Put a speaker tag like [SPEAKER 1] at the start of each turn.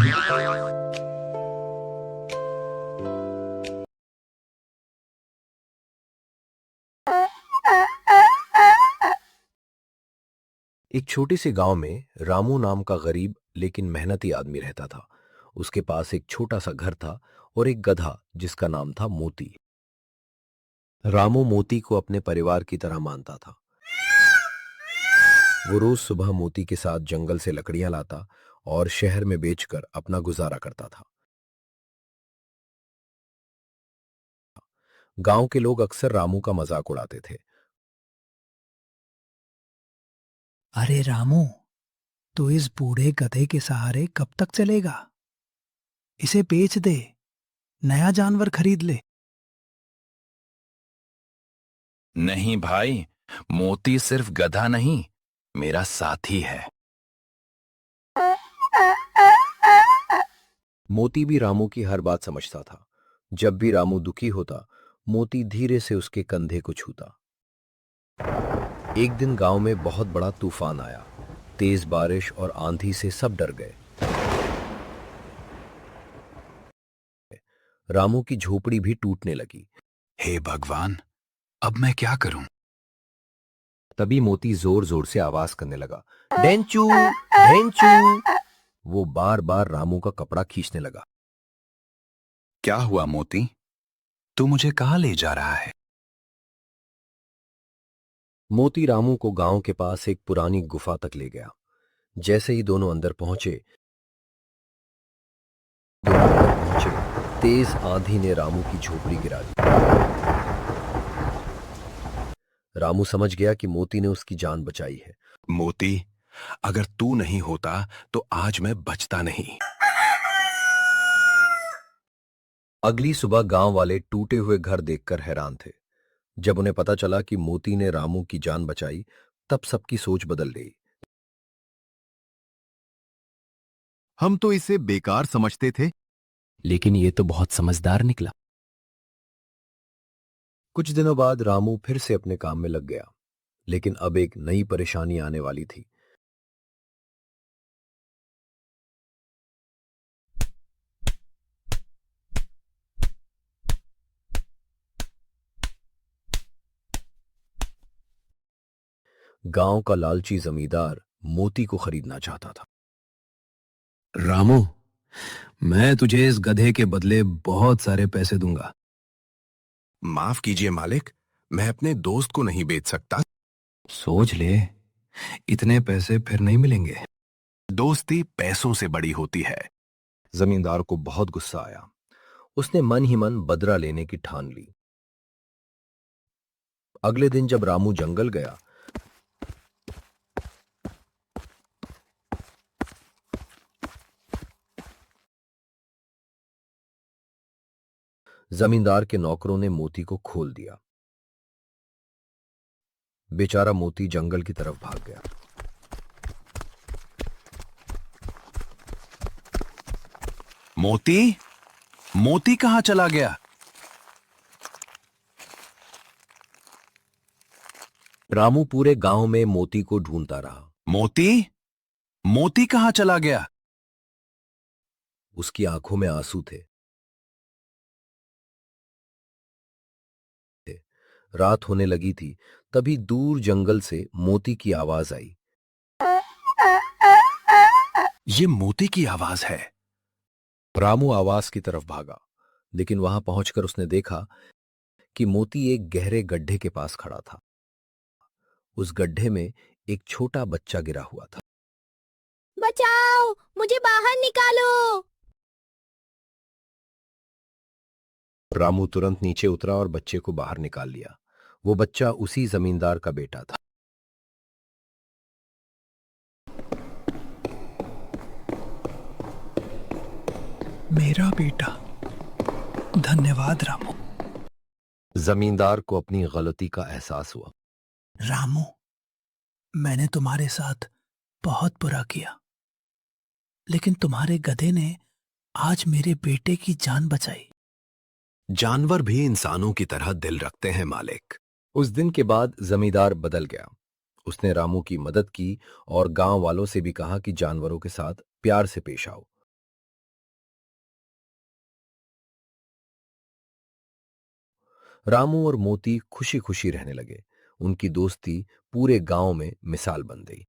[SPEAKER 1] एक छोटे से गांव में रामू नाम का गरीब लेकिन मेहनती आदमी रहता था। उसके पास एक छोटा सा घर था और एक गधा जिसका नाम था मोती। रामू मोती को अपने परिवार की तरह मानता था। वो रोज सुबह मोती के साथ जंगल से लकड़ियां लाता और शहर में बेचकर अपना गुजारा करता था। गांव के लोग अक्सर रामू का मजाक उड़ाते थे।
[SPEAKER 2] अरे रामू, तू इस बूढ़े गधे के सहारे कब तक चलेगा? इसे बेच दे, नया जानवर खरीद ले।
[SPEAKER 3] नहीं भाई, मोती सिर्फ गधा नहीं, मेरा साथी है।
[SPEAKER 1] मोती भी रामू की हर बात समझता था। जब भी रामू दुखी होता, मोती धीरे से उसके कंधे को छूता। एक दिन गांव में बहुत बड़ा तूफान आया। तेज बारिश और आंधी से सब डर गए। रामू की झोपड़ी भी टूटने लगी।
[SPEAKER 3] हे भगवान, अब मैं क्या करूं?
[SPEAKER 1] तभी मोती जोर जोर से आवाज करने लगा, ढेंचू ढेंचू। वो बार बार रामू का कपड़ा खींचने लगा।
[SPEAKER 3] क्या हुआ मोती? तू मुझे कहाँ ले जा रहा है?
[SPEAKER 1] मोती रामू को गांव के पास एक पुरानी गुफा तक ले गया। जैसे ही दोनों अंदर पहुंचे, तेज आंधी ने रामू की झोपड़ी गिरा दी। रामू समझ गया कि मोती ने उसकी जान बचाई है।
[SPEAKER 3] मोती, अगर तू नहीं होता तो आज मैं बचता नहीं।
[SPEAKER 1] अगली सुबह गांव वाले टूटे हुए घर देखकर हैरान थे। जब उन्हें पता चला कि मोती ने रामू की जान बचाई, तब सबकी सोच बदल गई।
[SPEAKER 4] हम तो इसे बेकार समझते थे।
[SPEAKER 1] लेकिन ये तो बहुत समझदार निकला। कुछ दिनों बाद रामू फिर से अपने काम में लग गया, लेकिन अब एक नई परेशानी आने वाली थी। गांव का लालची जमींदार मोती को खरीदना चाहता था।
[SPEAKER 5] रामू, मैं तुझे इस गधे के बदले बहुत सारे पैसे दूंगा।
[SPEAKER 3] माफ कीजिए मालिक, मैं अपने दोस्त को नहीं बेच सकता।
[SPEAKER 5] सोच ले, इतने पैसे फिर नहीं मिलेंगे।
[SPEAKER 3] दोस्ती पैसों से बड़ी होती है।
[SPEAKER 1] जमींदार को बहुत गुस्सा आया। उसने मन ही मन बदला लेने की ठान ली। अगले दिन जब रामू जंगल गया, जमींदार के नौकरों ने मोती को खोल दिया। बेचारा मोती जंगल की तरफ भाग गया।
[SPEAKER 3] मोती, मोती कहाँ चला गया?
[SPEAKER 1] रामू पूरे गांव में मोती को ढूंढता रहा।
[SPEAKER 3] मोती, मोती कहाँ चला गया?
[SPEAKER 1] उसकी आंखों में आंसू थे। रात होने लगी थी, तभी दूर जंगल से मोती की आवाज आई।
[SPEAKER 3] ये मोती की आवाज है।
[SPEAKER 1] रामू आवाज की तरफ भागा, लेकिन वहां पहुंचकर उसने देखा कि मोती एक गहरे गड्ढे के पास खड़ा था। उस गड्ढे में एक छोटा बच्चा गिरा हुआ था।
[SPEAKER 6] बचाओ, मुझे बाहर निकालो।
[SPEAKER 1] रामू तुरंत नीचे उतरा और बच्चे को बाहर निकाल लिया। वो बच्चा उसी जमींदार का बेटा था।
[SPEAKER 2] मेरा बेटा, धन्यवाद रामू।
[SPEAKER 1] जमींदार को अपनी गलती का एहसास हुआ।
[SPEAKER 2] रामू, मैंने तुम्हारे साथ बहुत बुरा किया, लेकिन तुम्हारे गधे ने आज मेरे बेटे की जान बचाई।
[SPEAKER 3] जानवर भी इंसानों की तरह दिल रखते हैं मालिक।
[SPEAKER 1] उस दिन के बाद जमींदार बदल गया। उसने रामू की मदद की और गांव वालों से भी कहा कि जानवरों के साथ प्यार से पेश आओ। रामू और मोती खुशी खुशी रहने लगे। उनकी दोस्ती पूरे गांव में मिसाल बन गई।